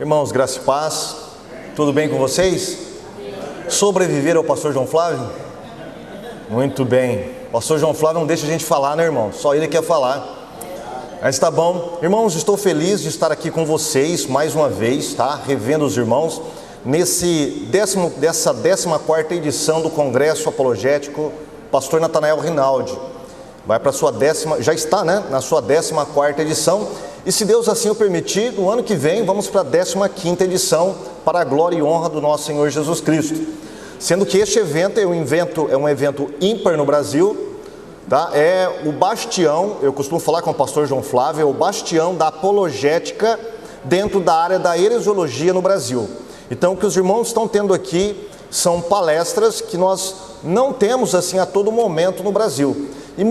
Irmãos, graça e paz, tudo bem com vocês? Sobreviver ao pastor João Flávio? Muito bem. Pastor João Flávio não deixa a gente falar, né, irmão? Só ele quer falar. Mas tá bom. Irmãos, estou feliz de estar aqui com vocês mais uma vez, tá? Revendo os irmãos dessa 14ª edição do Congresso Apologético Pastor Natanael Rinaldi. Vai para a sua já está, né? Na sua 14ª edição. E se Deus assim o permitir, no ano que vem vamos para a 15ª edição, para a glória e honra do nosso Senhor Jesus Cristo. Sendo que este evento é um evento ímpar no Brasil, tá? É o bastião, eu costumo falar com o pastor João Flávio, é o bastião da apologética dentro da área da heresiologia no Brasil. Então o que os irmãos estão tendo aqui são palestras que nós não temos assim a todo momento no Brasil. E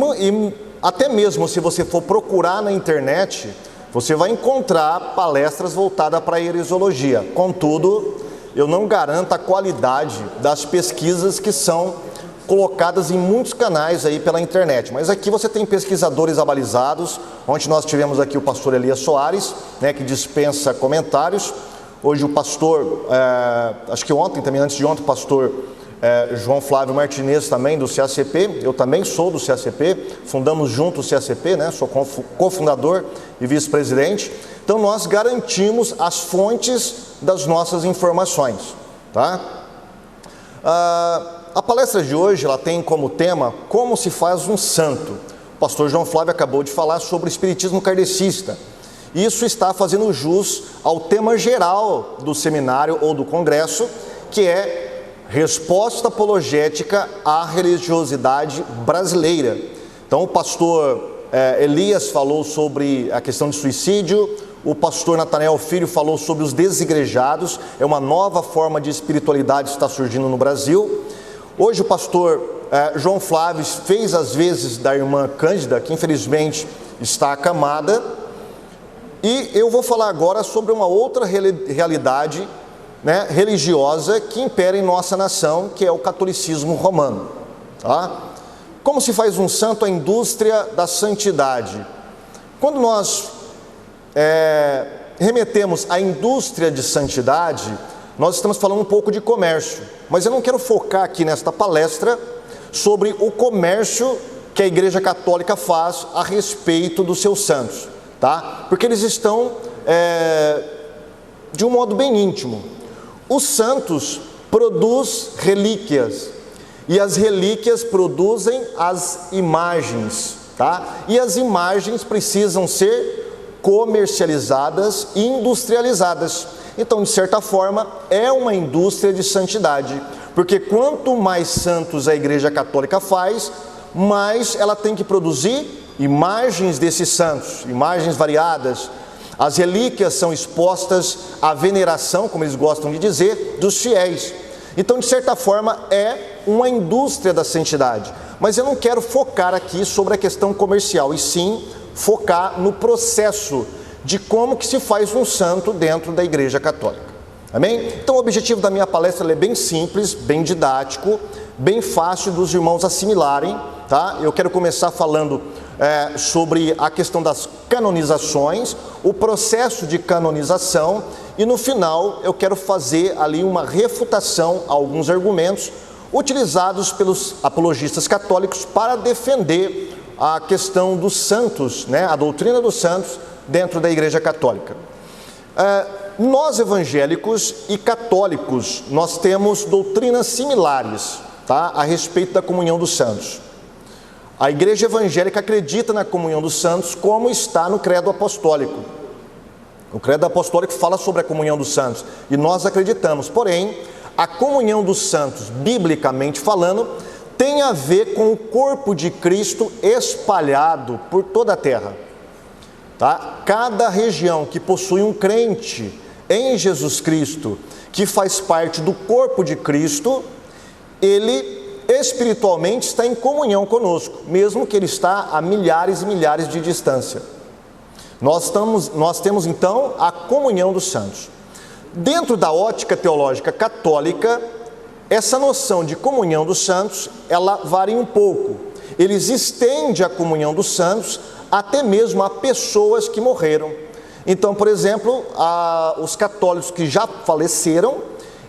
até mesmo se você for procurar na internet, você vai encontrar palestras voltadas para a heresiologia. Contudo, eu não garanto a qualidade das pesquisas que são colocadas em muitos canais aí pela internet. Mas aqui você tem pesquisadores abalizados. Ontem nós tivemos aqui o pastor Elias Soares, né, que dispensa comentários. Hoje o pastor, acho que ontem também, antes de ontem, o pastor João Flávio Martinez também do CACP, eu também sou do CACP, fundamos junto o CACP, né? Sou cofundador e vice-presidente. Então nós garantimos as fontes das nossas informações, tá? A palestra de hoje ela tem como tema como se faz um santo. O pastor João Flávio acabou de falar sobre o espiritismo kardecista. Isso está fazendo jus ao tema geral do seminário ou do congresso, que é resposta apologética à religiosidade brasileira. Então o pastor Elias falou sobre a questão de suicídio, o pastor Natanael Filho falou sobre os desigrejados, é uma nova forma de espiritualidade que está surgindo no Brasil. Hoje o pastor João Flávio fez as vezes da irmã Cândida, que infelizmente está acamada, e eu vou falar agora sobre uma outra realidade, né, religiosa que impera em nossa nação, que é o catolicismo romano, tá? Como se faz um santo? A indústria da santidade. Quando nós remetemos à indústria de santidade, nós estamos falando um pouco de comércio, mas eu não quero focar aqui nesta palestra sobre o comércio que a Igreja Católica faz a respeito dos seus santos, tá? Porque eles estão de um modo bem íntimo. Os santos produzem relíquias, e as relíquias produzem as imagens, tá? E as imagens precisam ser comercializadas e industrializadas. Então, de certa forma, é uma indústria de santidade, porque quanto mais santos a Igreja Católica faz, mais ela tem que produzir imagens desses santos, imagens variadas. As relíquias são expostas à veneração, como eles gostam de dizer, dos fiéis. Então, de certa forma, é uma indústria da santidade. Mas eu não quero focar aqui sobre a questão comercial, e sim focar no processo de como que se faz um santo dentro da Igreja Católica. Amém? Então, o objetivo da minha palestra é bem simples, bem didático, bem fácil dos irmãos assimilarem, tá? Eu quero começar falando sobre a questão das canonizações, o processo de canonização, e no final eu quero fazer ali uma refutação a alguns argumentos utilizados pelos apologistas católicos para defender a questão dos santos, né, a doutrina dos santos dentro da Igreja Católica. Nós evangélicos e católicos, nós temos doutrinas similares, tá, a respeito da comunhão dos santos. A Igreja Evangélica acredita na comunhão dos santos como está no Credo Apostólico. O Credo Apostólico fala sobre a comunhão dos santos e nós acreditamos. Porém, a comunhão dos santos, biblicamente falando, tem a ver com o corpo de Cristo espalhado por toda a terra. Tá? Cada região que possui um crente em Jesus Cristo, que faz parte do corpo de Cristo, ele espiritualmente está em comunhão conosco, mesmo que ele está a milhares e milhares de distância. Nós temos então a comunhão dos santos. Dentro da ótica teológica católica, essa noção de comunhão dos santos, ela varia um pouco. Eles estendem a comunhão dos santos até mesmo a pessoas que morreram. Então, por exemplo, os católicos que já faleceram,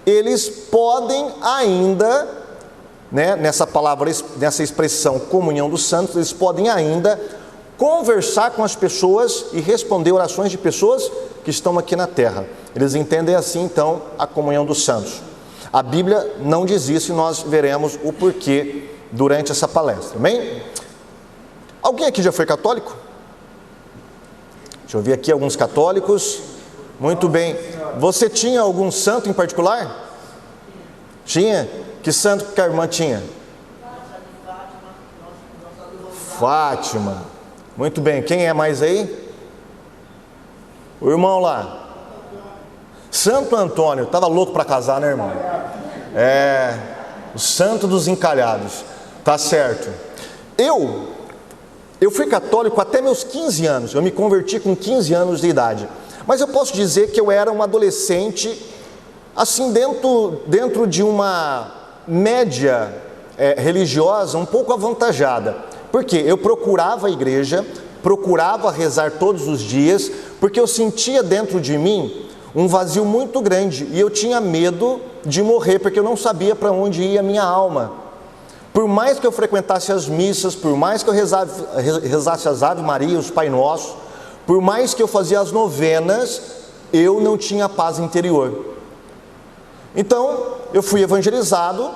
eles podem ainda, né, nessa expressão comunhão dos santos, eles podem ainda conversar com as pessoas e responder orações de pessoas que estão aqui na terra. Eles entendem assim, então, a comunhão dos santos. A Bíblia não diz isso e nós veremos o porquê durante essa palestra, amém? Alguém aqui já foi católico? Deixa eu ver aqui alguns católicos. Muito bem. Você tinha algum santo em particular? Tinha? Que santo que a irmã tinha? Fátima. Muito bem. Quem é mais aí? O irmão lá. Santo Antônio. Estava louco para casar, né, irmão? O santo dos encalhados. Tá certo. Eu fui católico até meus 15 anos. Eu me converti com 15 anos de idade. Mas eu posso dizer que eu era um adolescente, assim, dentro de uma média religiosa um pouco avantajada. Porque eu procurava a igreja, procurava rezar todos os dias, porque eu sentia dentro de mim um vazio muito grande. E eu tinha medo de morrer, porque eu não sabia para onde ia a minha alma. Por mais que eu frequentasse as missas, por mais que eu rezasse as Ave Maria, os Pai Nosso, por mais que eu fazia as novenas, eu não tinha paz interior. Então, eu fui evangelizado,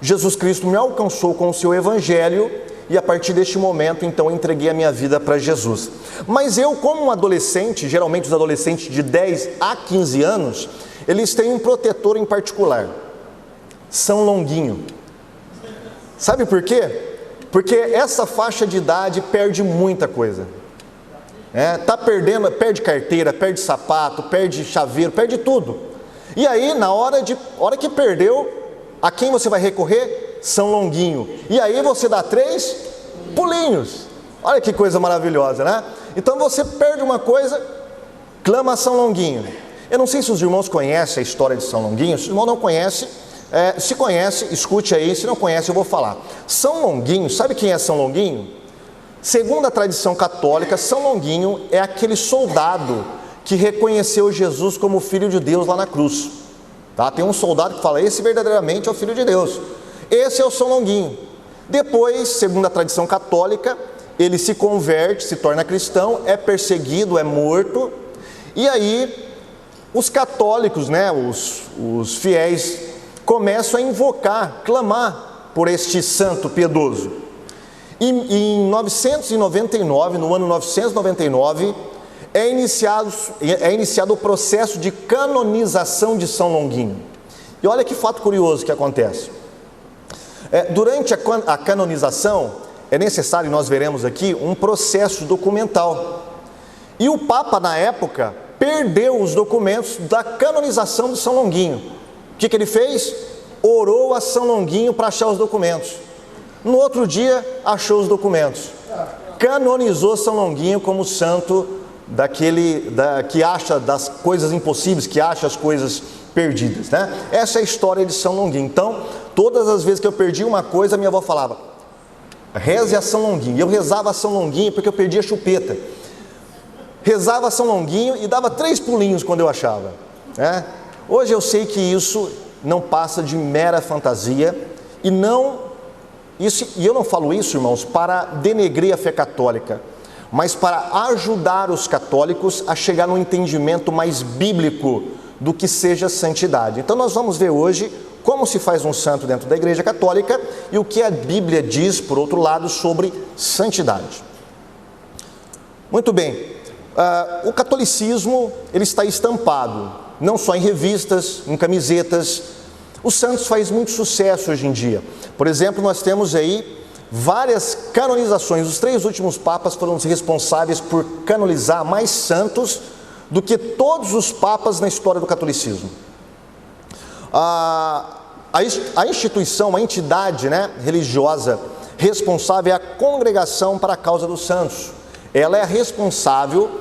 Jesus Cristo me alcançou com o seu evangelho, e a partir deste momento, então, eu entreguei a minha vida para Jesus. Mas eu, como um adolescente, geralmente os adolescentes de 10 a 15 anos, eles têm um protetor em particular, São Longuinho. Sabe por quê? Porque essa faixa de idade perde muita coisa. Perde carteira, perde sapato, perde chaveiro, perde tudo. E aí, na hora que perdeu, a quem você vai recorrer? São Longuinho. E aí você dá 3 pulinhos. Olha que coisa maravilhosa, né? Então você perde uma coisa, clama a São Longuinho. Eu não sei se os irmãos conhecem a história de São Longuinho. Se o irmão não conhece, se conhece, escute aí. Se não conhece, eu vou falar. São Longuinho, sabe quem é São Longuinho? Segundo a tradição católica, São Longuinho é aquele soldado que reconheceu Jesus como Filho de Deus lá na cruz. Tá? Tem um soldado que fala, esse verdadeiramente é o Filho de Deus. Esse é o São Longuinho. Depois, segundo a tradição católica, ele se converte, se torna cristão, é perseguido, é morto. E aí, os católicos, né, os fiéis, começam a invocar, clamar por este santo piedoso. E em 999, no ano 999, é iniciado o processo de canonização de São Longuinho. E olha que fato curioso que acontece. Durante a canonização, é necessário, nós veremos aqui, um processo documental. E o Papa, na época, perdeu os documentos da canonização de São Longuinho. O que ele fez? Orou a São Longuinho para achar os documentos. No outro dia, achou os documentos. Canonizou São Longuinho como santo que acha das coisas impossíveis, que acha as coisas perdidas, né? Essa é a história de São Longuinho. Então, todas as vezes que eu perdi uma coisa, minha avó falava, reze a São Longuinho. E eu rezava a São Longuinho porque eu perdi a chupeta. Rezava a São Longuinho e dava 3 pulinhos quando eu achava, né? Hoje eu sei que isso não passa de mera fantasia e eu não falo isso, irmãos, para denegrir a fé católica, mas para ajudar os católicos a chegar no entendimento mais bíblico do que seja santidade. Então nós vamos ver hoje como se faz um santo dentro da Igreja Católica e o que a Bíblia diz, por outro lado, sobre santidade. Muito bem, o catolicismo ele está estampado, não só em revistas, em camisetas. Os santos fazem muito sucesso hoje em dia. Por exemplo, nós temos aí várias canonizações. Os 3 últimos papas foram os responsáveis por canonizar mais santos do que todos os papas na história do catolicismo. A instituição, a entidade, né, religiosa responsável é a Congregação para a Causa dos Santos. Ela é responsável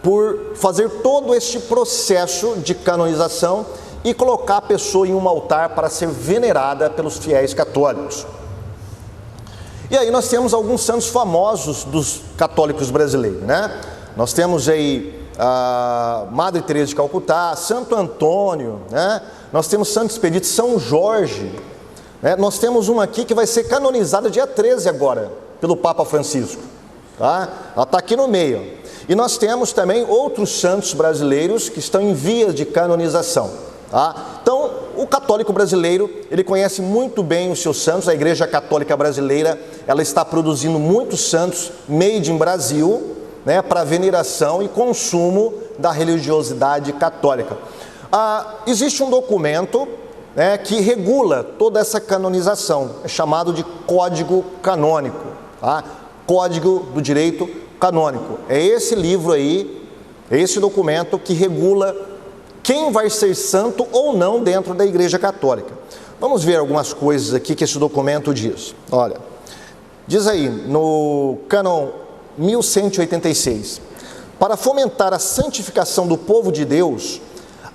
por fazer todo este processo de canonização e colocar a pessoa em um altar para ser venerada pelos fiéis católicos. E aí nós temos alguns santos famosos dos católicos brasileiros, né? Nós temos aí a Madre Teresa de Calcutá, Santo Antônio, né? Nós temos Santo Expedito, São Jorge, né? Nós temos uma aqui que vai ser canonizada dia 13 agora, pelo Papa Francisco, tá? Ela está aqui no meio. E nós temos também outros santos brasileiros que estão em vias de canonização, tá? Então, o católico brasileiro, ele conhece muito bem os seus santos. A Igreja Católica Brasileira, ela está produzindo muitos santos made in Brasil, né, para veneração e consumo da religiosidade católica. Existe um documento, né, que regula toda essa canonização, é chamado de Código Canônico, tá? Código do Direito Canônico. É esse livro aí, é esse documento que regula quem vai ser santo ou não dentro da Igreja Católica. Vamos ver algumas coisas aqui que esse documento diz. Olha, diz aí no cânon 1186, para fomentar a santificação do povo de Deus,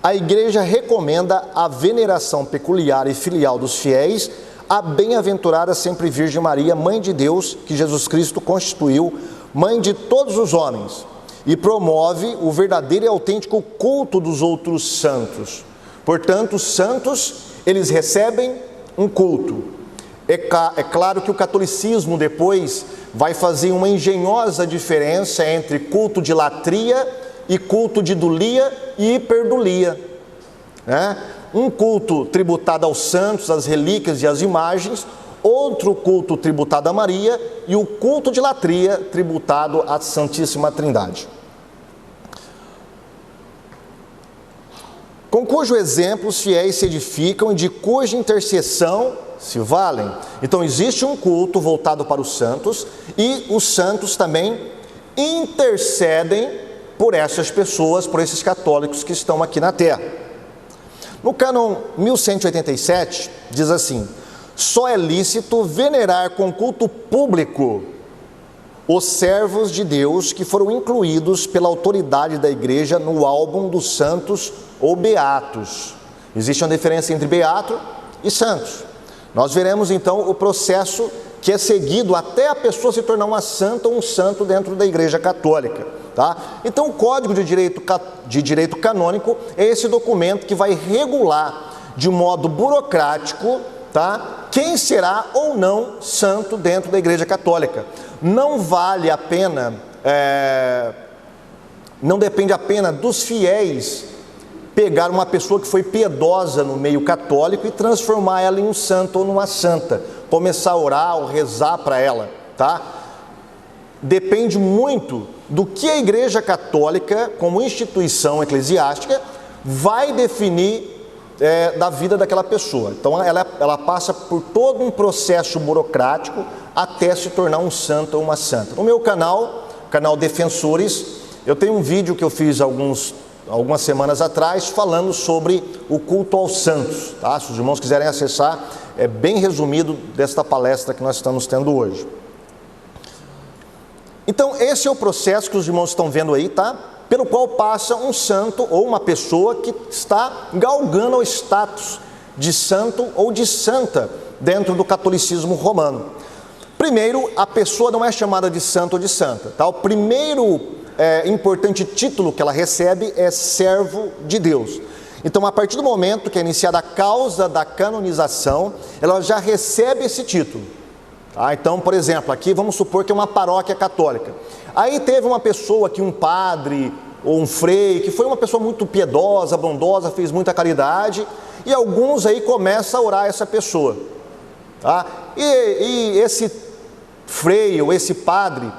a Igreja recomenda a veneração peculiar e filial dos fiéis à bem-aventurada sempre Virgem Maria, Mãe de Deus, que Jesus Cristo constituiu Mãe de todos os homens, e promove o verdadeiro e autêntico culto dos outros santos. Portanto, os santos, eles recebem um culto. É claro que o catolicismo depois vai fazer uma engenhosa diferença entre culto de latria e culto de dulia e hiperdulia, né? Um culto tributado aos santos, às relíquias e às imagens, outro culto tributado a Maria e o culto de latria tributado à Santíssima Trindade. Com cujo exemplo os fiéis se edificam e de cuja intercessão se valem. Então existe um culto voltado para os santos e os santos também intercedem por essas pessoas, por esses católicos que estão aqui na terra. No cânon 1187 diz assim: só é lícito venerar com culto público os servos de Deus que foram incluídos pela autoridade da Igreja no álbum dos santos ou beatos. Existe uma diferença entre beato e santos. Nós veremos então o processo que é seguido até a pessoa se tornar uma santa ou um santo dentro da Igreja Católica, tá? Então o Código de Direito Canônico é esse documento que vai regular de modo burocrático, tá, quem será ou não santo dentro da Igreja Católica. Não vale a pena, não depende apenas dos fiéis pegar uma pessoa que foi piedosa no meio católico e transformar ela em um santo ou numa santa, começar a orar ou rezar para ela, tá? Depende muito do que a Igreja Católica, como instituição eclesiástica, vai definir da vida daquela pessoa. Então ela passa por todo um processo burocrático até se tornar um santo ou uma santa. No meu canal Defensores, eu tenho um vídeo que eu fiz algumas semanas atrás falando sobre o culto aos santos, tá? Se os irmãos quiserem acessar, é bem resumido desta palestra que nós estamos tendo hoje. Então esse é o processo que os irmãos estão vendo aí, tá? Pelo qual passa um santo ou uma pessoa que está galgando o status de santo ou de santa dentro do catolicismo romano. Primeiro, a pessoa não é chamada de santo ou de santa, tá? O primeiro importante título que ela recebe é servo de Deus. Então, a partir do momento que é iniciada a causa da canonização, ela já recebe esse título. Tá? Então, por exemplo, aqui vamos supor que é uma paróquia católica. Aí teve uma pessoa aqui, um padre ou um frei, que foi uma pessoa muito piedosa, bondosa, fez muita caridade, e alguns aí começam a orar essa pessoa. Tá? E esse frei ou esse padre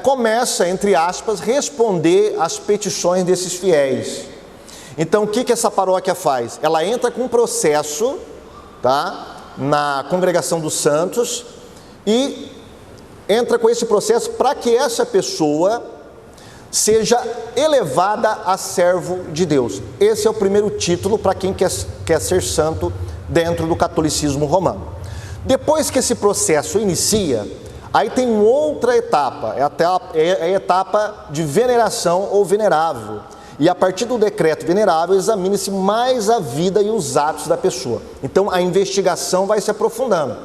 começa, entre aspas, responder às petições desses fiéis. Então, o que essa paróquia faz? Ela entra com um processo, tá, na congregação dos santos e entra com esse processo para que essa pessoa seja elevada a servo de Deus. Esse é o primeiro título para quem quer ser santo dentro do catolicismo romano. Depois que esse processo inicia, aí tem outra etapa, é a etapa de veneração ou venerável. E a partir do decreto venerável, examine-se mais a vida e os atos da pessoa. Então a investigação vai se aprofundando.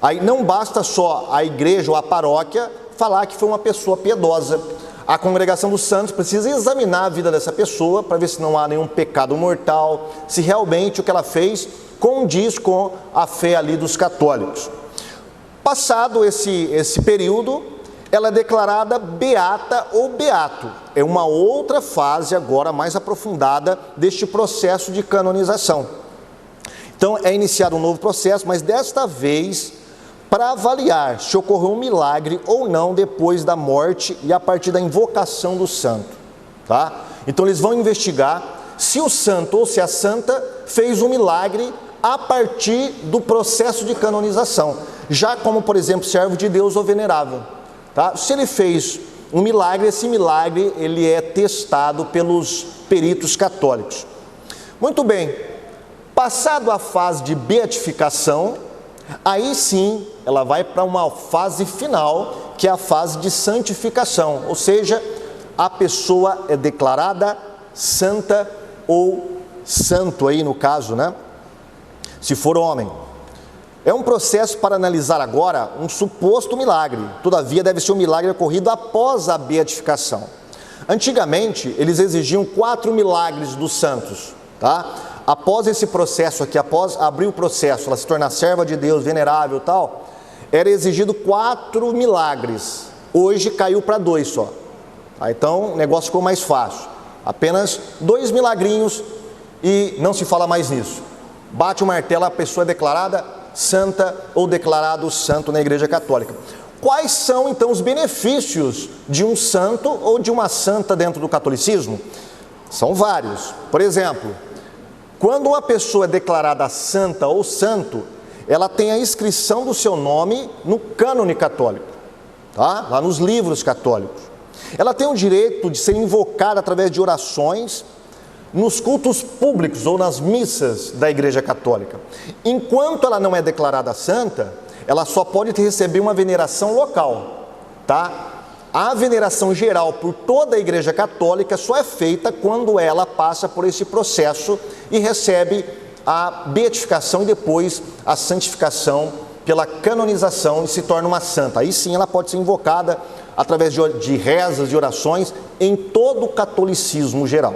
Aí não basta só a igreja ou a paróquia falar que foi uma pessoa piedosa. A congregação dos santos precisa examinar a vida dessa pessoa para ver se não há nenhum pecado mortal, se realmente o que ela fez condiz com a fé ali dos católicos. Passado esse período, ela é declarada beata ou beato. É uma outra fase agora mais aprofundada deste processo de canonização. Então é iniciado um novo processo, mas desta vez para avaliar se ocorreu um milagre ou não depois da morte e a partir da invocação do santo, tá? Então eles vão investigar se o santo ou se a santa fez um milagre a partir do processo de canonização, já como, por exemplo, servo de Deus ou venerável, tá? Se ele fez um milagre, esse milagre ele é testado pelos peritos católicos. Muito bem, passado a fase de beatificação, aí sim ela vai para uma fase final, que é a fase de santificação, ou seja, a pessoa é declarada santa ou santo aí no caso, né? Se for homem. É um processo para analisar agora um suposto milagre, todavia deve ser um milagre ocorrido após a beatificação. Antigamente, eles exigiam 4 milagres dos santos, tá? Após esse processo aqui, após abrir o processo, ela se tornar serva de Deus, venerável e tal, era exigido 4 milagres. Hoje caiu para 2 só. Tá? Então, o negócio ficou mais fácil. Apenas 2 milagrinhos e não se fala mais nisso. Bate o martelo, a pessoa é declarada santa ou declarado santo na Igreja Católica. Quais são, então, os benefícios de um santo ou de uma santa dentro do catolicismo? São vários. Por exemplo, quando uma pessoa é declarada santa ou santo, ela tem a inscrição do seu nome no cânone católico, tá? Lá nos livros católicos. Ela tem o direito de ser invocada através de orações nos cultos públicos ou nas missas da Igreja Católica. Enquanto ela não é declarada santa, ela só pode receber uma veneração local, tá? A veneração geral por toda a Igreja Católica só é feita quando ela passa por esse processo e recebe a beatificação e depois a santificação pela canonização e se torna uma santa. Aí sim ela pode ser invocada através de rezas, de orações em todo o catolicismo geral.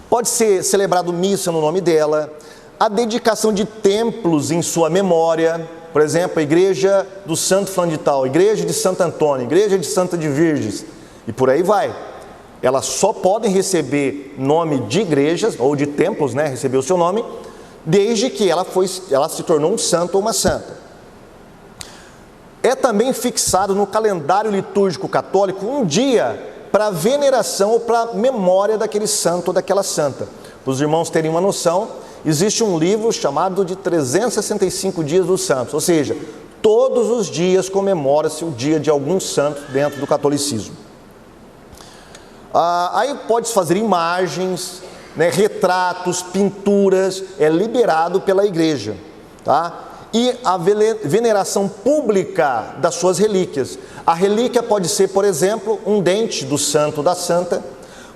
Pode ser celebrado missa no nome dela, a dedicação de templos em sua memória, por exemplo, a igreja do Santo Fulano de Tal, igreja de Santo Antônio, igreja de Santa de Virges, e por aí vai. Elas só podem receber nome de igrejas, ou de templos, né, receber o seu nome, desde que ela se tornou um santo ou uma santa. É também fixado no calendário litúrgico católico um dia para veneração ou para memória daquele santo ou daquela santa. Para os irmãos terem uma noção, existe um livro chamado de 365 dias dos santos, ou seja, todos os dias comemora-se o dia de algum santo dentro do catolicismo. Aí pode-se fazer imagens, né, retratos, pinturas, é liberado pela igreja, tá? E a veneração pública das suas relíquias. A relíquia pode ser, por exemplo, um dente do santo ou da santa,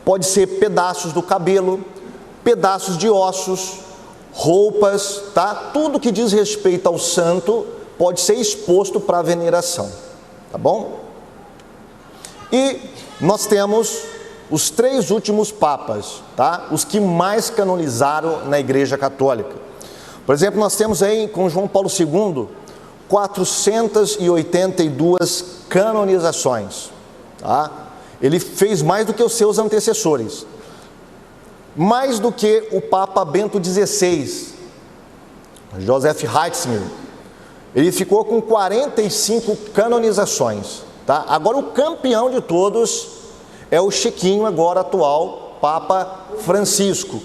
pode ser pedaços do cabelo, pedaços de ossos, roupas, tá? Tudo que diz respeito ao santo pode ser exposto para a veneração, tá bom? E nós temos os 3 últimos papas, tá? Os que mais canonizaram na Igreja Católica. Por exemplo, nós temos aí com João Paulo II 482 canonizações, tá? Ele fez mais do que os seus antecessores, mais do que o Papa Bento XVI, Joseph Ratzinger. Ele ficou com 45 canonizações, tá? Agora o campeão de todos é o Chiquinho, agora atual Papa Francisco,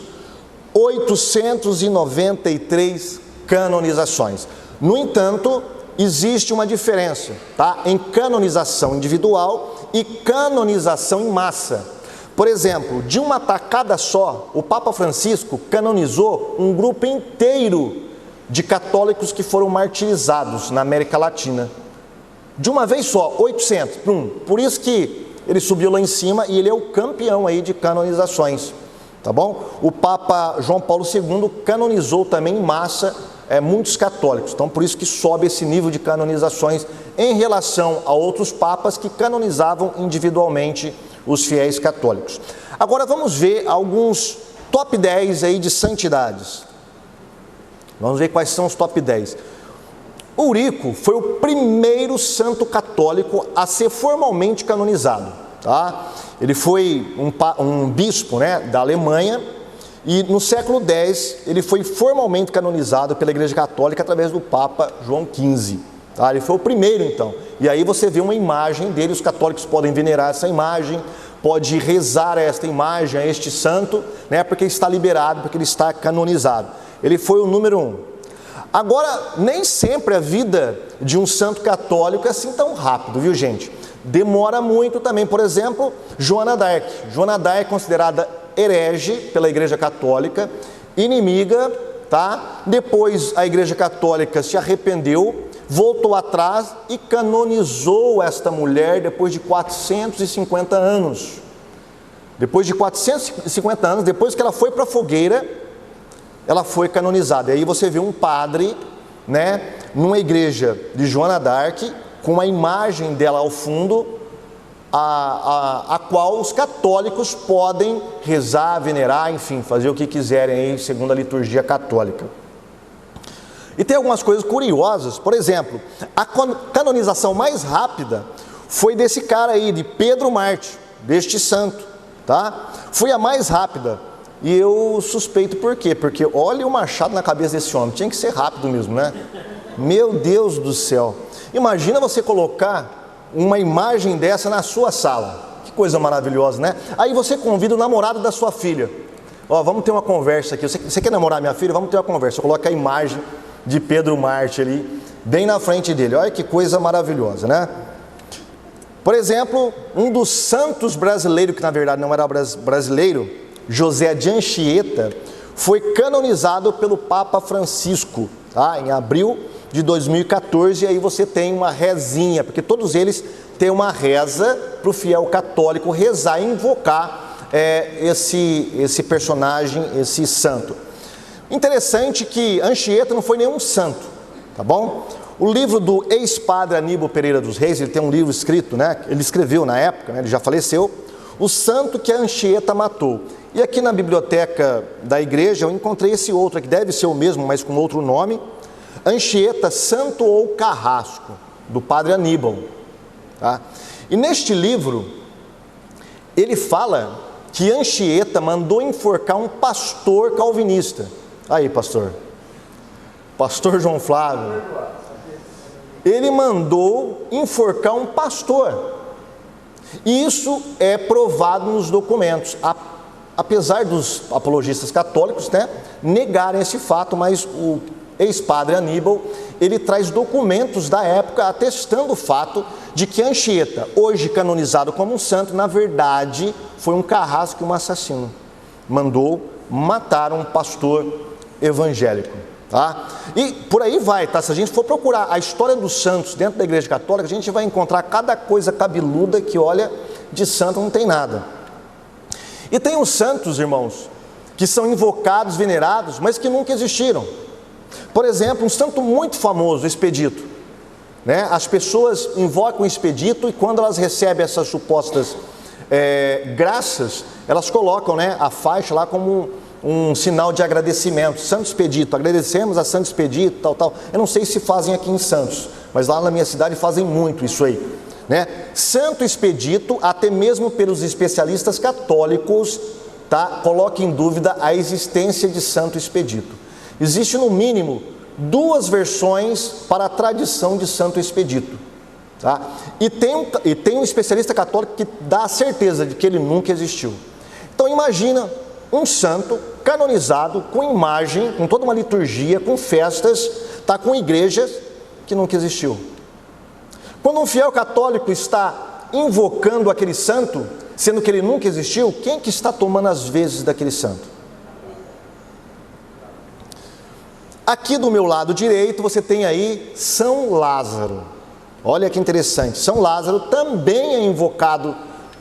893 canonizações. No entanto, existe uma diferença, tá? Em canonização individual e canonização em massa. Por exemplo, de uma tacada só, o Papa Francisco canonizou um grupo inteiro de católicos que foram martirizados na América Latina. De uma vez só, 800, por isso que ele subiu lá em cima e ele é o campeão aí de canonizações, tá bom? O Papa João Paulo II canonizou também em massa muitos católicos. Então, por isso que sobe esse nível de canonizações em relação a outros papas que canonizavam individualmente os fiéis católicos. Agora vamos ver alguns top 10 aí de santidades. Vamos ver quais são os top 10. Eurico foi o primeiro santo católico a ser formalmente canonizado, tá? Ele foi um bispo, né, da Alemanha, e no século X ele foi formalmente canonizado pela Igreja Católica através do Papa João XV. Tá? Ele foi o primeiro, então. E aí você vê uma imagem dele, os católicos podem venerar essa imagem, pode rezar a esta imagem, a este santo, né, porque está liberado, porque ele está canonizado. Ele foi o número 1. Agora, nem sempre a vida de um santo católico é assim tão rápido, viu, gente? Demora muito também. Por exemplo, Joana d'Arc. Joana d'Arc é considerada herege pela Igreja Católica, inimiga, tá? Depois a Igreja Católica se arrependeu, voltou atrás e canonizou esta mulher depois de 450 anos. Depois de 450 anos, depois que ela foi para a fogueira, ela foi canonizada. E aí você vê um padre, né, numa igreja de Joana d'Arc, com a imagem dela ao fundo, a qual os católicos podem rezar, venerar, enfim, fazer o que quiserem aí, segundo a liturgia católica. E tem algumas coisas curiosas. Por exemplo, a canonização mais rápida foi desse cara aí, de Pedro Mártir, deste santo, tá? Foi a mais rápida. E eu suspeito por quê? Porque olha o machado na cabeça desse homem, tinha que ser rápido mesmo, né? Meu Deus do céu! Imagina você colocar uma imagem dessa na sua sala, que coisa maravilhosa, né? Aí você convida o namorado da sua filha, ó, vamos ter uma conversa aqui, você quer namorar minha filha? Vamos ter uma conversa. Coloca a imagem de Pedro Mártir ali, bem na frente dele, olha que coisa maravilhosa, né? Por exemplo, um dos santos brasileiros, que na verdade não era brasileiro, José de Anchieta, foi canonizado pelo Papa Francisco, tá? Em abril de 2014, e aí você tem uma rezinha, porque todos eles têm uma reza para o fiel católico rezar e invocar esse personagem, esse santo. Interessante que Anchieta não foi nenhum santo, tá bom? O livro do ex-padre Aníbal Pereira dos Reis, ele tem um livro escrito, né? Ele escreveu na época, né? Ele já faleceu, o santo que a Anchieta matou. E aqui na biblioteca da igreja eu encontrei esse outro, que deve ser o mesmo, mas com outro nome, Anchieta, Santo ou Carrasco, do padre Aníbal. Tá? E neste livro, ele fala que Anchieta mandou enforcar um pastor calvinista. Aí, pastor João Flávio, ele mandou enforcar um pastor. E isso é provado nos documentos, apesar dos apologistas católicos, né, negarem esse fato, mas o ex-padre Aníbal, ele traz documentos da época atestando o fato de que Anchieta, hoje canonizado como um santo, na verdade foi um carrasco e um assassino. Mandou matar um pastor evangélico. Tá? E por aí vai, tá? Se a gente for procurar a história dos santos dentro da Igreja Católica, a gente vai encontrar cada coisa cabeluda que, olha, de santo não tem nada. E tem os santos, irmãos, que são invocados, venerados, mas que nunca existiram. Por exemplo, um santo muito famoso, Expedito, né? As pessoas invocam o Expedito e quando elas recebem essas supostas graças, elas colocam, né, a faixa lá como um sinal de agradecimento. Santo Expedito, agradecemos a Santo Expedito, tal. Eu não sei se fazem aqui em Santos, mas lá na minha cidade fazem muito isso aí, né? Santo Expedito, até mesmo pelos especialistas católicos, tá, coloca em dúvida a existência de Santo Expedito. Existe no mínimo 2 versões para a tradição de Santo Expedito, tá? E tem um especialista católico que dá a certeza de que ele nunca existiu. Então imagina um santo canonizado, com imagem, com toda uma liturgia, com festas, tá, com igrejas, que nunca existiu. Quando um fiel católico está invocando aquele santo, sendo que ele nunca existiu, quem que está tomando as vezes daquele santo? Aqui do meu lado direito você tem aí São Lázaro. Olha que interessante, São Lázaro também é invocado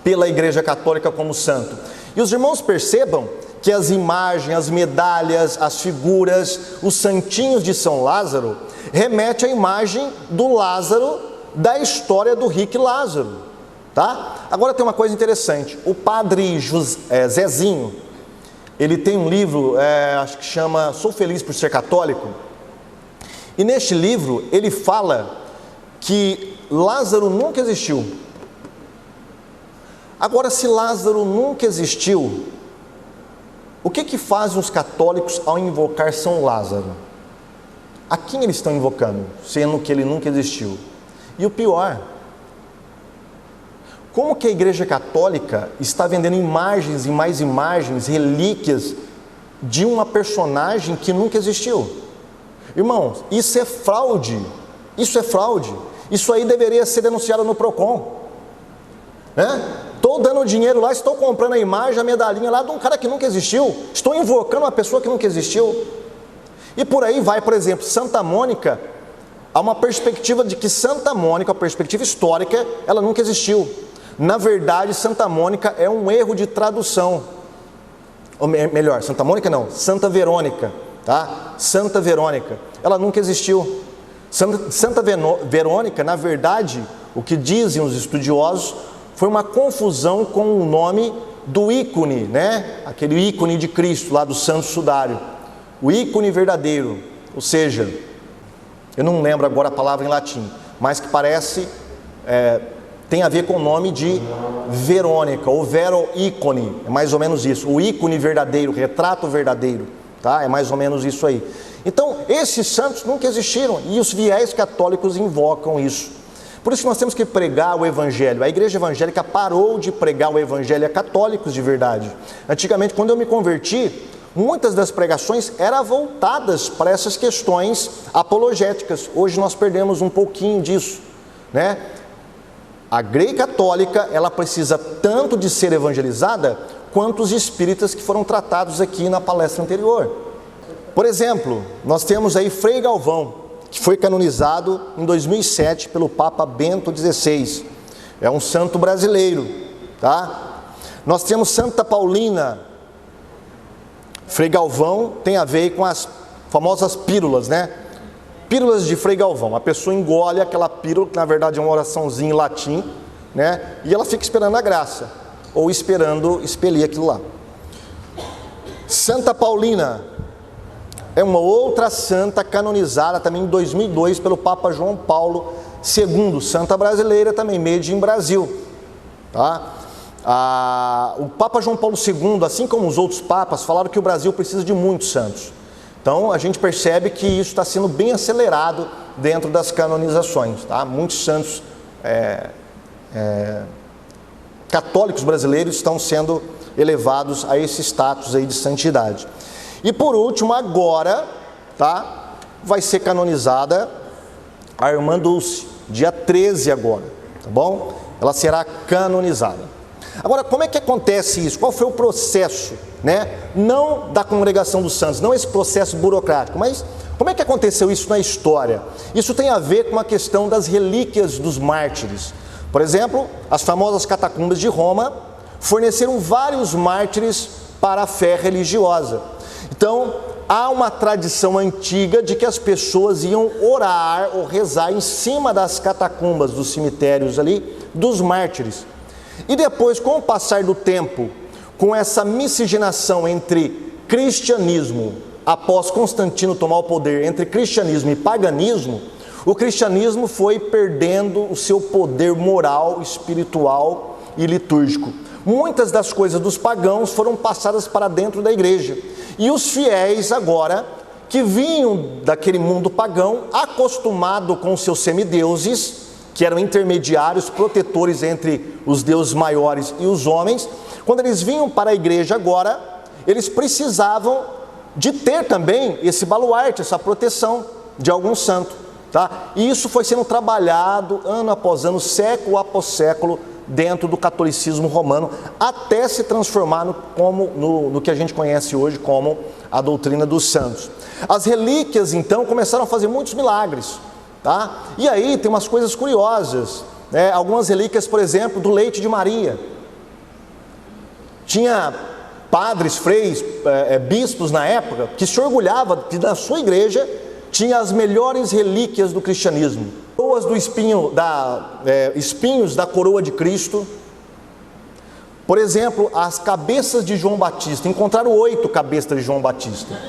pela Igreja Católica como santo. E os irmãos percebam que as imagens, as medalhas, as figuras, os santinhos de São Lázaro, remete à imagem do Lázaro da história do rico Lázaro, tá? Agora tem uma coisa interessante, o padre Zezinho, ele tem um livro, acho que chama Sou Feliz por Ser Católico, e neste livro ele fala que Lázaro nunca existiu. Agora, se Lázaro nunca existiu, o que fazem os católicos ao invocar São Lázaro? A quem eles estão invocando, sendo que ele nunca existiu? E o pior, como que a Igreja Católica está vendendo imagens e mais imagens, relíquias de uma personagem que nunca existiu? Irmãos, isso é fraude, isso é fraude, isso aí deveria ser denunciado no PROCON, né? Estou dando dinheiro lá, estou comprando a imagem, a medalhinha lá de um cara que nunca existiu, estou invocando uma pessoa que nunca existiu, e por aí vai. Por exemplo, Santa Mônica, há uma perspectiva de que Santa Mônica, a perspectiva histórica, ela nunca existiu. Na verdade, Santa Mônica é um erro de tradução, ou melhor, Santa Mônica não, Santa Verônica, tá? Santa Verônica, ela nunca existiu. Santa Verônica, na verdade, o que dizem os estudiosos, foi uma confusão com o nome do ícone, né? Aquele ícone de Cristo lá do Santo Sudário, o ícone verdadeiro, ou seja, eu não lembro agora a palavra em latim, mas que parece, tem a ver com o nome de Verônica, ou vero ícone, é mais ou menos isso, o ícone verdadeiro, o retrato verdadeiro, tá? É mais ou menos isso aí. Então, esses santos nunca existiram, e os fiéis católicos invocam isso. Por isso nós temos que pregar o Evangelho. A igreja evangélica parou de pregar o Evangelho a católicos de verdade. Antigamente, quando eu me converti, muitas das pregações eram voltadas para essas questões apologéticas. Hoje nós perdemos um pouquinho disso, né? A igreja católica, ela precisa tanto de ser evangelizada, quanto os espíritas que foram tratados aqui na palestra anterior. Por exemplo, nós temos aí Frei Galvão, que foi canonizado em 2007 pelo Papa Bento XVI. É um santo brasileiro, tá? Nós temos Santa Paulina. Frei Galvão tem a ver com as famosas pílulas, né? Pílulas de Frei Galvão. A pessoa engole aquela pílula, que na verdade é uma oraçãozinha em latim, né? E ela fica esperando a graça, ou esperando expelir aquilo lá. Santa Paulina é uma outra santa canonizada também em 2002 pelo Papa João Paulo II, santa brasileira também, made in Brasil, tá? O Papa João Paulo II, assim como os outros papas, falaram que o Brasil precisa de muitos santos. Então a gente percebe que isso está sendo bem acelerado dentro das canonizações, tá? Muitos santos católicos brasileiros estão sendo elevados a esse status aí de santidade. E por último, agora, tá? Vai ser canonizada a irmã Dulce, dia 13 agora, tá bom? Ela será canonizada. Agora, como é que acontece isso? Qual foi o processo, né? Não da congregação dos santos, não esse processo burocrático, mas como é que aconteceu isso na história? Isso tem a ver com a questão das relíquias dos mártires. Por exemplo, as famosas catacumbas de Roma forneceram vários mártires para a fé religiosa. Então, há uma tradição antiga de que as pessoas iam orar ou rezar em cima das catacumbas dos cemitérios ali, dos mártires. E depois, com o passar do tempo, com essa miscigenação entre cristianismo, após Constantino tomar o poder, entre cristianismo e paganismo, o cristianismo foi perdendo o seu poder moral, espiritual e litúrgico. Muitas das coisas dos pagãos foram passadas para dentro da igreja. E os fiéis agora, que vinham daquele mundo pagão, acostumado com seus semideuses, que eram intermediários, protetores entre os deuses maiores e os homens, quando eles vinham para a igreja agora, eles precisavam de ter também esse baluarte, essa proteção de algum santo, tá? E isso foi sendo trabalhado ano após ano, século após século, dentro do catolicismo romano, até se transformar no que a gente conhece hoje como a doutrina dos santos. As relíquias, então, começaram a fazer muitos milagres, tá? E aí tem umas coisas curiosas, né? Algumas relíquias, por exemplo, do leite de Maria. Tinha padres, freis, bispos na época, que se orgulhava que na sua igreja tinha as melhores relíquias do cristianismo. Coroas do espinhos da coroa de Cristo. Por exemplo, as cabeças de João Batista. Encontraram 8 cabeças de João Batista.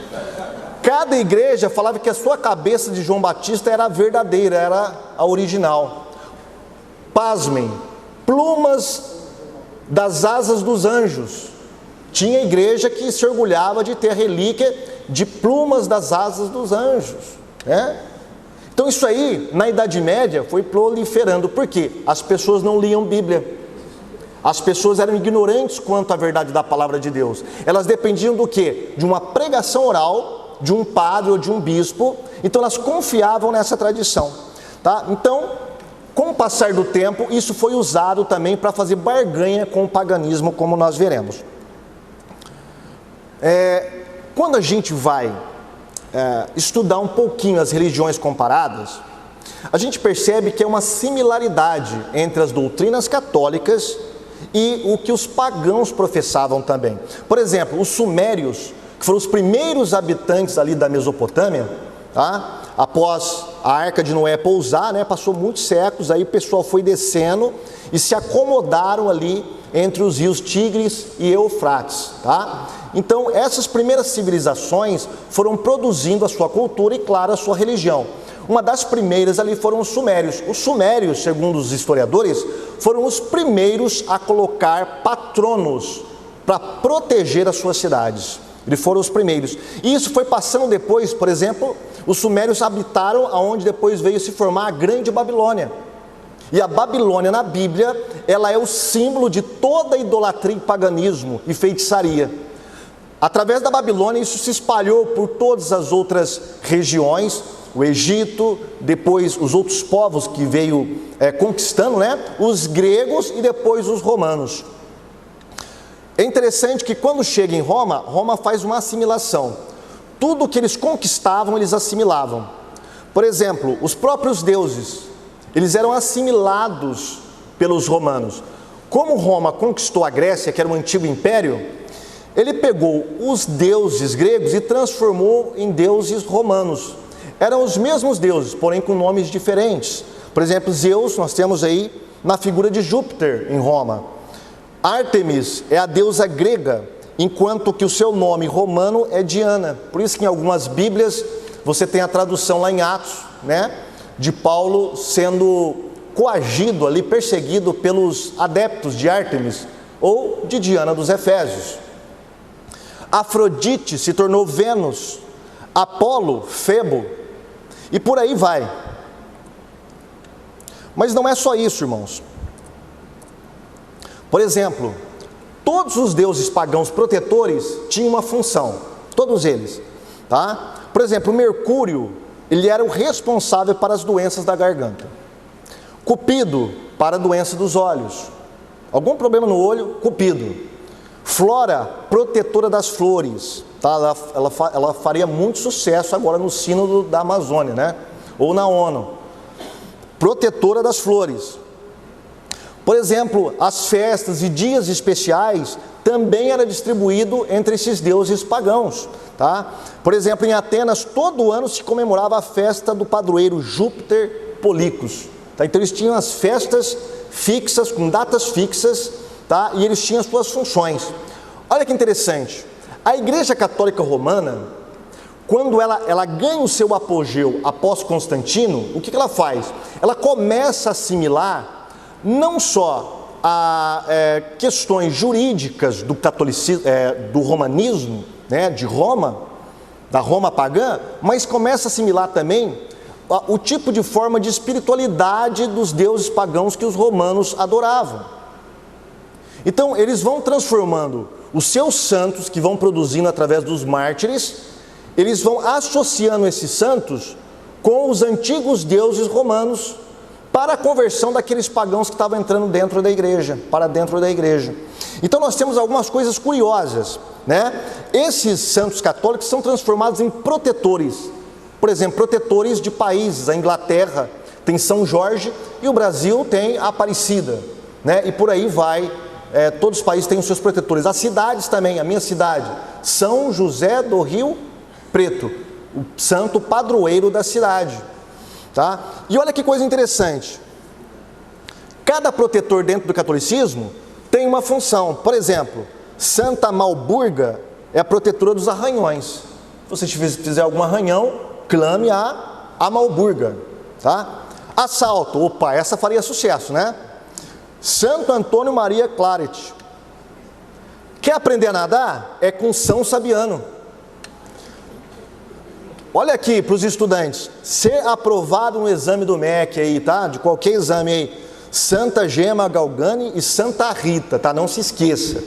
Cada igreja falava que a sua cabeça de João Batista era a verdadeira, era a original. Pasmem, plumas das asas dos anjos. Tinha igreja que se orgulhava de ter a relíquia de plumas das asas dos anjos, né? Então isso aí, na Idade Média, foi proliferando. Por quê? As pessoas não liam Bíblia. As pessoas eram ignorantes quanto à verdade da palavra de Deus. Elas dependiam do quê? De uma pregação oral, de um padre ou de um bispo. Então elas confiavam nessa tradição, tá? Então, com o passar do tempo, isso foi usado também para fazer barganha com o paganismo, como nós veremos. Quando a gente vai estudar um pouquinho as religiões comparadas, a gente percebe que é uma similaridade entre as doutrinas católicas e o que os pagãos professavam também. Por exemplo, os sumérios, que foram os primeiros habitantes ali da Mesopotâmia, tá? Após a Arca de Noé pousar, né, passou muitos séculos, aí o pessoal foi descendo e se acomodaram ali entre os rios Tigres e Eufrates, tá? Então essas primeiras civilizações foram produzindo a sua cultura e, claro, a sua religião. Uma das primeiras ali foram os sumérios. Os sumérios, segundo os historiadores, foram os primeiros a colocar patronos para proteger as suas cidades. Eles foram os primeiros. E isso foi passando depois. Por exemplo, os sumérios habitaram aonde depois veio se formar a Grande Babilônia. E a Babilônia na Bíblia, ela é o símbolo de toda a idolatria e paganismo e feitiçaria. Através da Babilônia, isso se espalhou por todas as outras regiões, o Egito, depois os outros povos que veio conquistando, né? Os gregos e depois os romanos. É interessante que quando chega em Roma, Roma faz uma assimilação. Tudo que eles conquistavam, eles assimilavam. Por exemplo, os próprios deuses, eles eram assimilados pelos romanos. Como Roma conquistou a Grécia, que era um antigo império, ele pegou os deuses gregos e transformou em deuses romanos. Eram os mesmos deuses, porém com nomes diferentes. Por exemplo, Zeus, nós temos aí na figura de Júpiter em Roma. Ártemis é a deusa grega, enquanto que o seu nome romano é Diana. Por isso que em algumas Bíblias você tem a tradução lá em Atos, né, de Paulo sendo coagido ali, perseguido pelos adeptos de Ártemis ou de Diana dos Efésios. Afrodite se tornou Vênus, Apolo, Febo, e por aí vai. Mas não é só isso, irmãos. Por exemplo, todos os deuses pagãos protetores tinham uma função, todos eles, tá? Por exemplo, Mercúrio, ele era o responsável para as doenças da garganta. Cupido, para a doença dos olhos. Algum problema no olho, Cupido. Flora, protetora das flores, tá? Ela faria muito sucesso agora no Sínodo da Amazônia, né? Ou na ONU. Protetora das flores. Por exemplo, as festas e dias especiais também era distribuído entre esses deuses pagãos, tá? Por exemplo, em Atenas, todo ano se comemorava a festa do padroeiro Júpiter Polícos, tá? Então eles tinham as festas fixas, com datas fixas, tá? E eles tinham as suas funções. Olha que interessante, a Igreja Católica Romana, quando ela ganha o seu apogeu após Constantino, o que ela faz? Ela começa a assimilar não só a questões jurídicas do catolicismo, do romanismo, né, de Roma, da Roma pagã, mas começa a assimilar também o tipo de forma de espiritualidade dos deuses pagãos que os romanos adoravam. Então eles vão transformando os seus santos, que vão produzindo através dos mártires, eles vão associando esses santos com os antigos deuses romanos, para a conversão daqueles pagãos que estavam entrando dentro da igreja, para dentro da igreja. Então nós temos algumas coisas curiosas, né? Esses santos católicos são transformados em protetores. Por exemplo, protetores de países. A Inglaterra tem São Jorge e o Brasil tem a Aparecida, né? E por aí vai todos os países têm os seus protetores. As cidades também, a minha cidade, São José do Rio Preto, o santo padroeiro da cidade, tá? E olha que coisa interessante, cada protetor dentro do catolicismo tem uma função. Por exemplo, Santa Malburga é a protetora dos arranhões. Se você fizer algum arranhão, clame a Malburga, tá? Assalto, opa, essa faria sucesso, né? Santo Antônio Maria Claret. Quer aprender a nadar? É com São Sabiano. Olha aqui para os estudantes, ser aprovado no exame do MEC aí, tá? De qualquer exame aí, Santa Gema Galgani e Santa Rita, tá? Não se esqueça.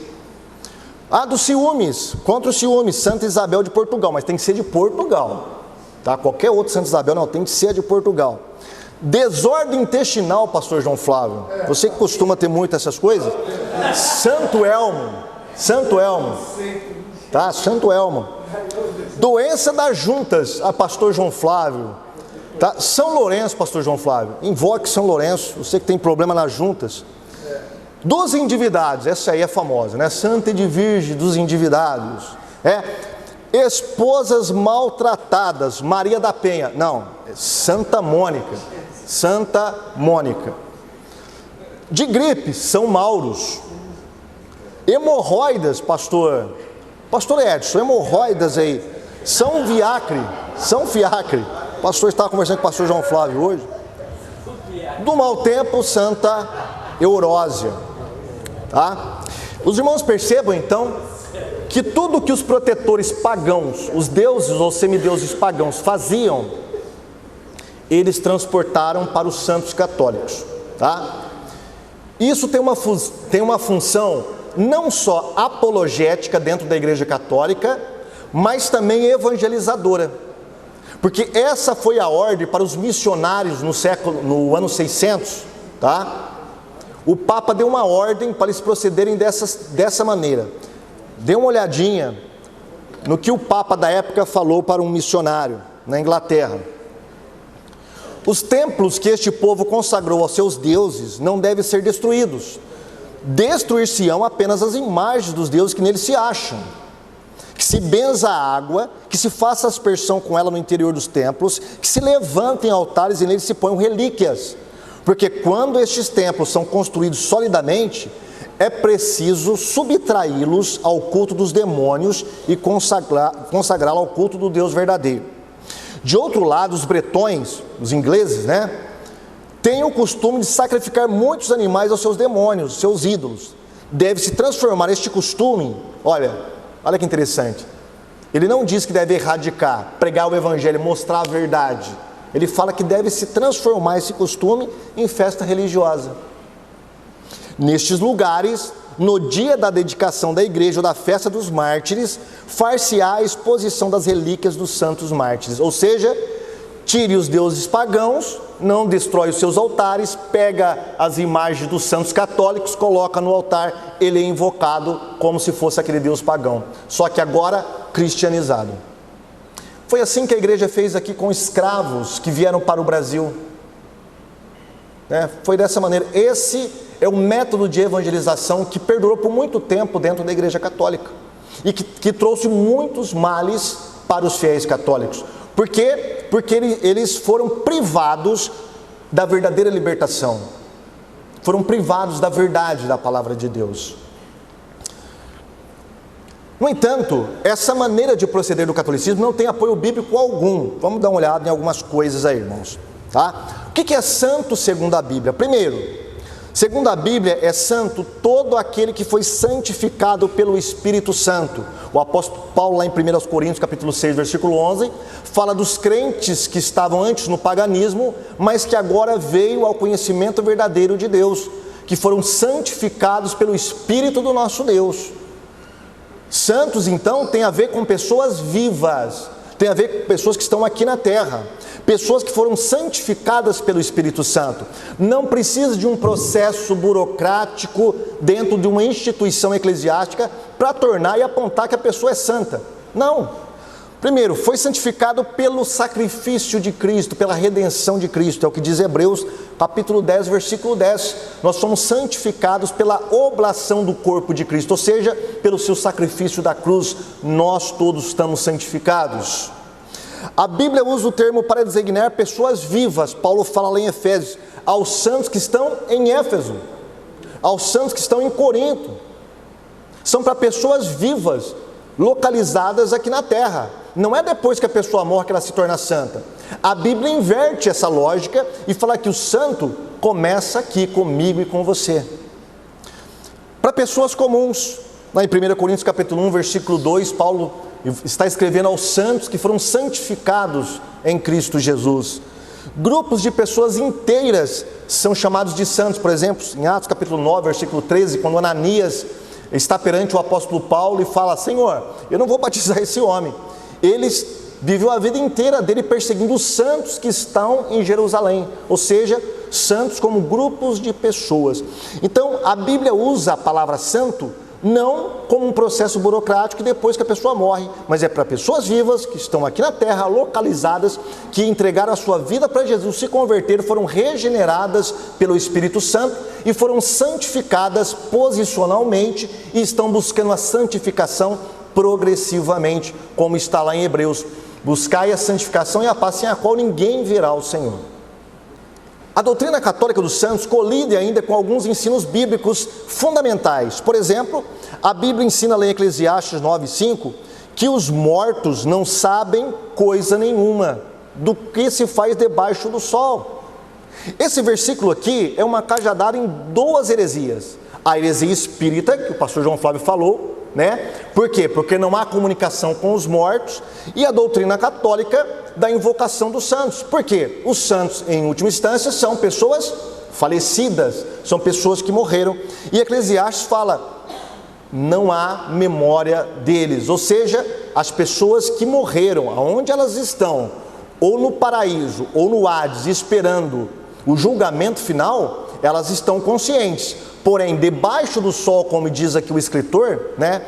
Dos ciúmes, contra os ciúmes, Santa Isabel de Portugal, mas tem que ser de Portugal, tá? Qualquer outro Santa Isabel não, tem que ser de Portugal. Desordem intestinal, pastor João Flávio, você que costuma ter muito essas coisas, Santo Elmo, tá? Santo Elmo. Doença das juntas, pastor João Flávio, tá? São Lourenço, pastor João Flávio, invoque São Lourenço, você que tem problema nas juntas. Dos endividados, essa aí é famosa, né? Santa Edvirge dos endividados, esposas maltratadas, Maria da Penha, não, Santa Mônica, de gripe, São Mauros, hemorroidas, pastor Edson, hemorroidas aí, São Fiacre, o pastor estava conversando com o pastor João Flávio hoje. Do mau tempo, Santa Eurósia, tá? Os irmãos percebam então que tudo que os protetores pagãos, os deuses ou semideuses pagãos faziam, eles transportaram para os santos católicos, tá? Isso tem uma função não só apologética dentro da Igreja Católica, mas também evangelizadora, porque essa foi a ordem para os missionários no ano 600, tá? O Papa deu uma ordem para eles procederem dessa maneira. Dê uma olhadinha no que o Papa da época falou para um missionário na Inglaterra. Os templos que este povo consagrou aos seus deuses não devem ser destruídos. Destruir-se-ão apenas as imagens dos deuses que neles se acham. Que se benza a água, que se faça aspersão com ela no interior dos templos, que se levantem altares e neles se ponham relíquias. Porque quando estes templos são construídos solidamente, é preciso subtraí-los ao culto dos demônios e consagrá-lo ao culto do Deus verdadeiro. De outro lado, os bretões, os ingleses, né, têm o costume de sacrificar muitos animais aos seus demônios, seus ídolos. Deve-se transformar este costume, olha que interessante, ele não diz que deve erradicar, pregar o evangelho, mostrar a verdade. Ele fala que deve se transformar esse costume em festa religiosa. Nestes lugares, no dia da dedicação da igreja ou da festa dos mártires, far-se-á a exposição das relíquias dos santos mártires. Ou seja, tire os deuses pagãos, não destrói os seus altares, pega as imagens dos santos católicos, coloca no altar, ele é invocado como se fosse aquele deus pagão, só que agora cristianizado. Foi assim que a igreja fez aqui com escravos que vieram para o Brasil, né? Foi dessa maneira. Esse é o método de evangelização que perdurou por muito tempo dentro da igreja católica e que trouxe muitos males para os fiéis católicos. Por quê? Porque eles foram privados da verdadeira libertação, foram privados da verdade da palavra de Deus. No entanto, essa maneira de proceder do catolicismo não tem apoio bíblico algum. Vamos dar uma olhada em algumas coisas aí, irmãos, tá? O que é santo segundo a Bíblia? Primeiro, segundo a Bíblia, é santo todo aquele que foi santificado pelo Espírito Santo. O apóstolo Paulo, lá em 1 Coríntios, capítulo 6, versículo 11, fala dos crentes que estavam antes no paganismo, mas que agora veio ao conhecimento verdadeiro de Deus, que foram santificados pelo Espírito do nosso Deus. Santos, então, tem a ver com pessoas vivas, tem a ver com pessoas que estão aqui na terra, pessoas que foram santificadas pelo Espírito Santo. Não precisa de um processo burocrático dentro de uma instituição eclesiástica para tornar e apontar que a pessoa é santa. Não. Primeiro, foi santificado pelo sacrifício de Cristo, pela redenção de Cristo, é o que diz Hebreus capítulo 10, versículo 10. Nós somos santificados pela oblação do corpo de Cristo, ou seja, pelo seu sacrifício da cruz, nós todos estamos santificados. A Bíblia usa o termo para designar pessoas vivas. Paulo fala lá em Efésios, aos santos que estão em Éfeso, aos santos que estão em Corinto. São para pessoas vivas, localizadas aqui na terra. Não é depois que a pessoa morre que ela se torna santa. A Bíblia inverte essa lógica e fala que o santo começa aqui comigo e com você. Para pessoas comuns, lá em 1 Coríntios capítulo 1, versículo 2, Paulo está escrevendo aos santos que foram santificados em Cristo Jesus. Grupos de pessoas inteiras são chamados de santos. Por exemplo, em Atos capítulo 9, versículo 13, quando Ananias está perante o apóstolo Paulo e fala: Senhor, eu não vou batizar esse homem. Eles viveu a vida inteira dele perseguindo os santos que estão em Jerusalém, ou seja, santos como grupos de pessoas. Então a Bíblia usa a palavra santo não como um processo burocrático depois que a pessoa morre, mas é para pessoas vivas que estão aqui na terra, localizadas, que entregaram a sua vida para Jesus, se converteram, foram regeneradas pelo Espírito Santo e foram santificadas posicionalmente e estão buscando a santificação progressivamente, como está lá em Hebreus: buscai a santificação e a paz, sem a qual ninguém verá o Senhor. A doutrina católica dos santos colide ainda com alguns ensinos bíblicos fundamentais. Por exemplo, a Bíblia ensina lá em Eclesiastes 9:5 que os mortos não sabem coisa nenhuma do que se faz debaixo do sol. Esse versículo aqui é uma cajadada em duas heresias: a heresia espírita, que o pastor João Flávio falou, né? Por quê? Porque não há comunicação com os mortos, e a doutrina católica da invocação dos santos. Por quê? Os santos, em última instância, são pessoas falecidas, são pessoas que morreram, e Eclesiastes fala: não há memória deles, ou seja, as pessoas que morreram, aonde elas estão, ou no paraíso, ou no Hades, esperando o julgamento final, elas estão conscientes. Porém, debaixo do sol, como diz aqui o escritor, né,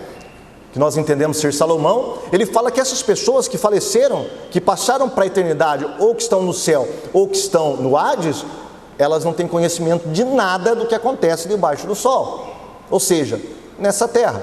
que nós entendemos ser Salomão, ele fala que essas pessoas que faleceram, que passaram para a eternidade, ou que estão no céu, ou que estão no Hades, elas não têm conhecimento de nada do que acontece debaixo do sol, ou seja, nessa terra.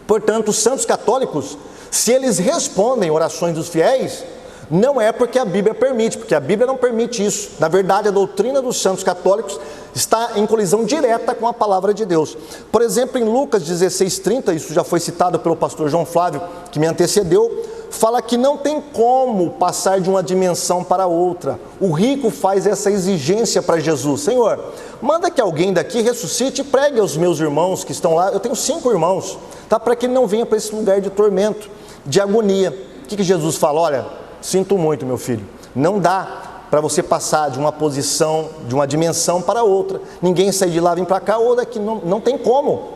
Portanto, os santos católicos, se eles respondem orações dos fiéis, não é porque a Bíblia permite, porque a Bíblia não permite isso. Na verdade, a doutrina dos santos católicos está em colisão direta com a palavra de Deus. Por exemplo, em Lucas 16:30, isso já foi citado pelo pastor João Flávio, que me antecedeu, fala que não tem como passar de uma dimensão para outra. O rico faz essa exigência para Jesus: Senhor, manda que alguém daqui ressuscite e pregue aos meus irmãos que estão lá. Eu tenho 5 irmãos, tá? Para que ele não venha para esse lugar de tormento, de agonia. O que Jesus fala? Olha, sinto muito, meu filho, não dá para você passar de uma posição, de uma dimensão para outra. Ninguém sai de lá, vem para cá ou daqui, não tem como,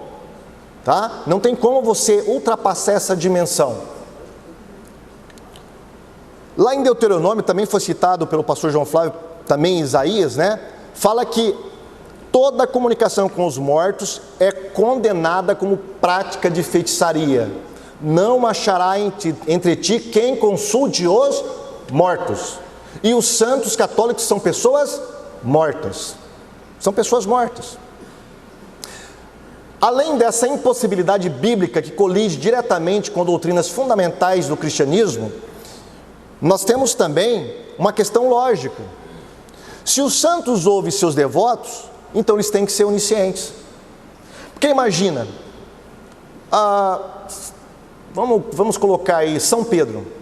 tá? Não tem como você ultrapassar essa dimensão. Lá em Deuteronômio, também foi citado pelo pastor João Flávio, também em Isaías, né? Fala que toda comunicação com os mortos é condenada como prática de feitiçaria. Não achará entre ti quem consulte os mortos. E os santos católicos são pessoas mortas. São pessoas mortas. Além dessa impossibilidade bíblica que colide diretamente com doutrinas fundamentais do cristianismo, nós temos também uma questão lógica. Se os santos ouvem seus devotos, então eles têm que ser oniscientes. Porque imagina, vamos colocar aí São Pedro.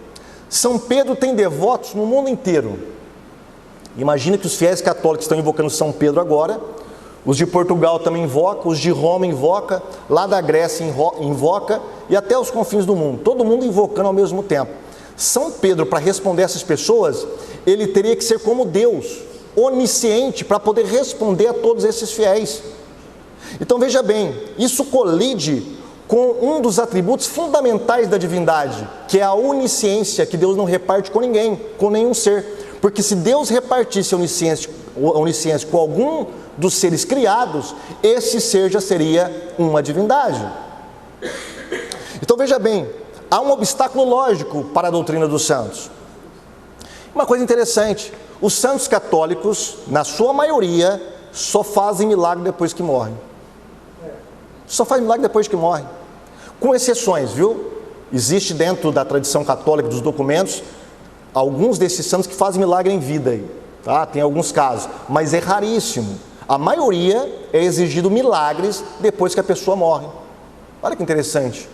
São Pedro tem devotos no mundo inteiro. Imagina que os fiéis católicos estão invocando São Pedro agora, os de Portugal também invocam, os de Roma invocam, lá da Grécia invoca, e até os confins do mundo, todo mundo invocando ao mesmo tempo. São Pedro, para responder essas pessoas, ele teria que ser como Deus, onisciente, para poder responder a todos esses fiéis. Então veja bem, isso colide com um dos atributos fundamentais da divindade, que é a onisciência, que Deus não reparte com ninguém, com nenhum ser. Porque se Deus repartisse a onisciência com algum dos seres criados, esse ser já seria uma divindade. Então veja bem, há um obstáculo lógico para a doutrina dos santos. Uma coisa interessante, os santos católicos, na sua maioria, só fazem milagre depois que morrem. Só faz milagre depois que morrem. Com exceções, viu? Existe dentro da tradição católica, dos documentos, alguns desses santos que fazem milagre em vida aí, tá? Tem alguns casos, mas é raríssimo. A maioria é exigido milagres depois que a pessoa morre. Olha que interessante.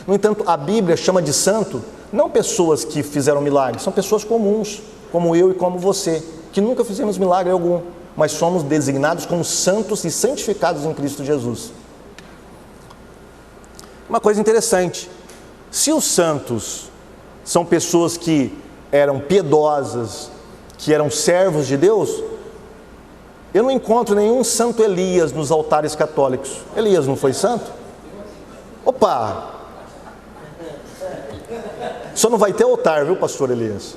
No entanto, a Bíblia chama de santo não pessoas que fizeram milagres, são pessoas comuns, como eu e como você, que nunca fizemos milagre algum, mas somos designados como santos e santificados em Cristo Jesus. Uma coisa interessante, se os santos são pessoas que eram piedosas, que eram servos de Deus, eu não encontro nenhum santo Elias nos altares católicos. Elias não foi santo? Opa! Só não vai ter altar, viu, pastor Elias?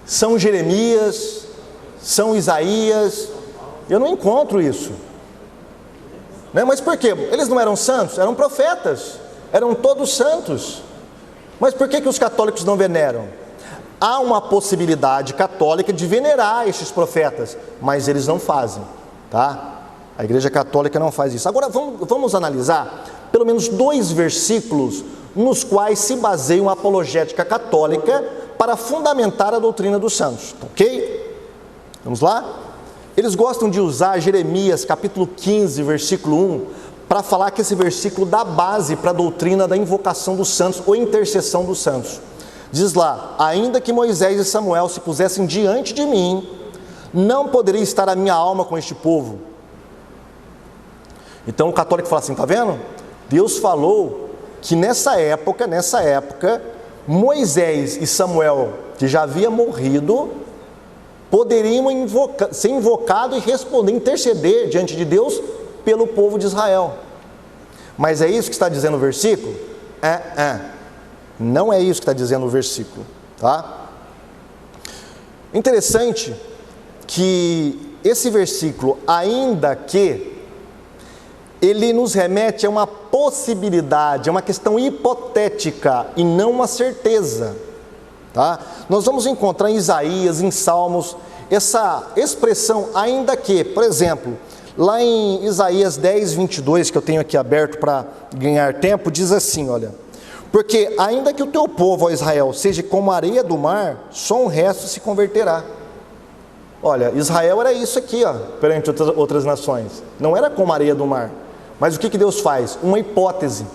São Jeremias, São Isaías, eu não encontro isso. Né? Mas por quê? Eles não eram santos? Eram profetas, eram todos santos. Mas por que os católicos não veneram? Há uma possibilidade católica de venerar estes profetas, mas eles não fazem, tá? A Igreja Católica não faz isso. Agora vamos analisar pelo menos 2 versículos nos quais se baseia uma apologética católica para fundamentar a doutrina dos santos, ok? Vamos lá? Eles gostam de usar Jeremias capítulo 15, versículo 1, para falar que esse versículo dá base para a doutrina da invocação dos santos ou intercessão dos santos. Diz lá, ainda que Moisés e Samuel se pusessem diante de mim, não poderia estar a minha alma com este povo. Então o católico fala assim, tá vendo? Deus falou que nessa época, Moisés e Samuel, que já havia morrido, poderiam ser invocados e responder, interceder diante de Deus pelo povo de Israel. Mas é isso que está dizendo o versículo? Não é isso que está dizendo o versículo, tá? Interessante que esse versículo, ainda que ele nos remete a uma possibilidade, a uma questão hipotética e não uma certeza, tá? Nós vamos encontrar em Isaías, em Salmos, essa expressão ainda que, por exemplo, lá em Isaías 10, 22, que eu tenho aqui aberto para ganhar tempo, diz assim, olha, porque ainda que o teu povo, ó Israel, seja como a areia do mar, só um resto se converterá. Olha, Israel era isso aqui, ó, perante outras nações, não era como a areia do mar, mas o que Deus faz? Uma hipótese,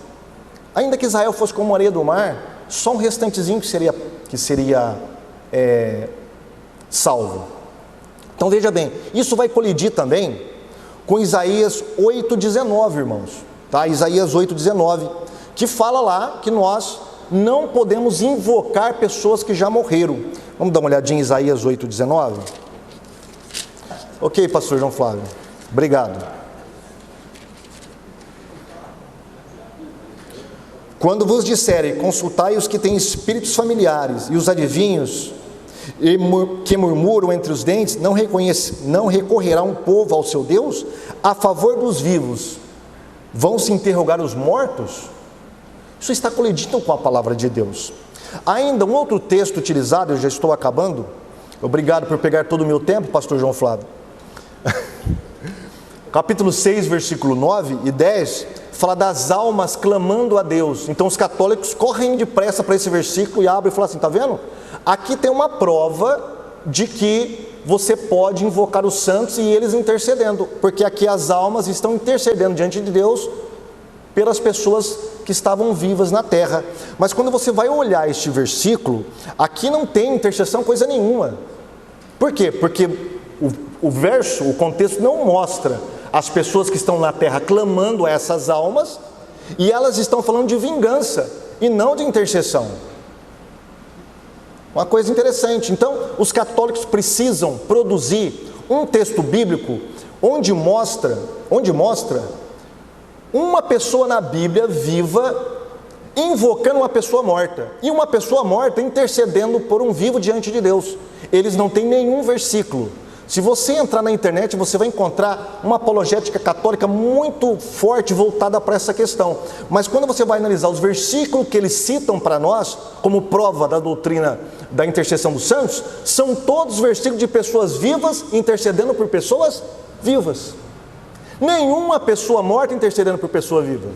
ainda que Israel fosse como a areia do mar, só um restantezinho que seria salvo. Então veja bem, isso vai colidir também com Isaías 8,19, irmãos, tá? Isaías 8,19, que fala lá que nós não podemos invocar pessoas que já morreram. Vamos dar uma olhadinha em Isaías 8,19? Ok, pastor João Flávio, obrigado. Quando vos disserem, consultai os que têm espíritos familiares e os adivinhos, que murmuram entre os dentes, não recorrerá um povo ao seu Deus a favor dos vivos? Vão se interrogar os mortos? Isso está colidindo com a palavra de Deus. Ainda um outro texto utilizado, eu já estou acabando, obrigado por pegar todo o meu tempo, pastor João Flávio. Capítulo 6, versículo 9 e 10, fala das almas clamando a Deus. Então os católicos correm depressa para esse versículo e abrem e falam assim, tá vendo? Aqui tem uma prova de que você pode invocar os santos e eles intercedendo, porque aqui as almas estão intercedendo diante de Deus pelas pessoas que estavam vivas na terra. Mas quando você vai olhar este versículo, aqui não tem intercessão coisa nenhuma. Por quê? Porque o verso, o contexto não mostra as pessoas que estão na terra clamando a essas almas, e elas estão falando de vingança e não de intercessão. Uma coisa interessante. Então, os católicos precisam produzir um texto bíblico onde mostra uma pessoa na Bíblia viva invocando uma pessoa morta, e uma pessoa morta intercedendo por um vivo diante de Deus. Eles não têm nenhum versículo. Se você entrar na internet, você vai encontrar uma apologética católica muito forte voltada para essa questão. Mas quando você vai analisar os versículos que eles citam para nós, como prova da doutrina da intercessão dos santos, são todos versículos de pessoas vivas intercedendo por pessoas vivas. Nenhuma pessoa morta intercedendo por pessoa viva.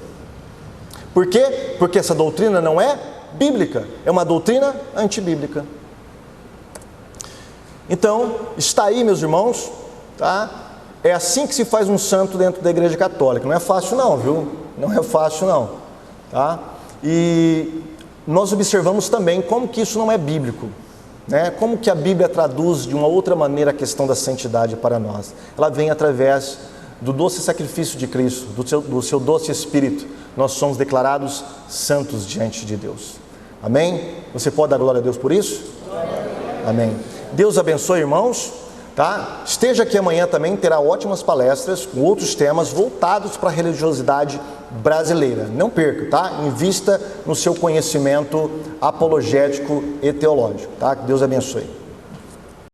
Por quê? Porque essa doutrina não é bíblica, é uma doutrina antibíblica. Então, está aí, meus irmãos, tá? É assim que se faz um santo dentro da Igreja Católica. Não é fácil não, viu? Não é fácil não, tá? E nós observamos também como que isso não é bíblico, né? Como que a Bíblia traduz de uma outra maneira a questão da santidade para nós. Ela vem através do doce sacrifício de Cristo, do seu doce Espírito. Nós somos declarados santos diante de Deus. Amém? Você pode dar glória a Deus por isso? Amém. Deus abençoe, irmãos, tá? Esteja aqui amanhã também, terá ótimas palestras com outros temas voltados para a religiosidade brasileira. Não perca, tá? Invista no seu conhecimento apologético e teológico, tá? Que Deus abençoe.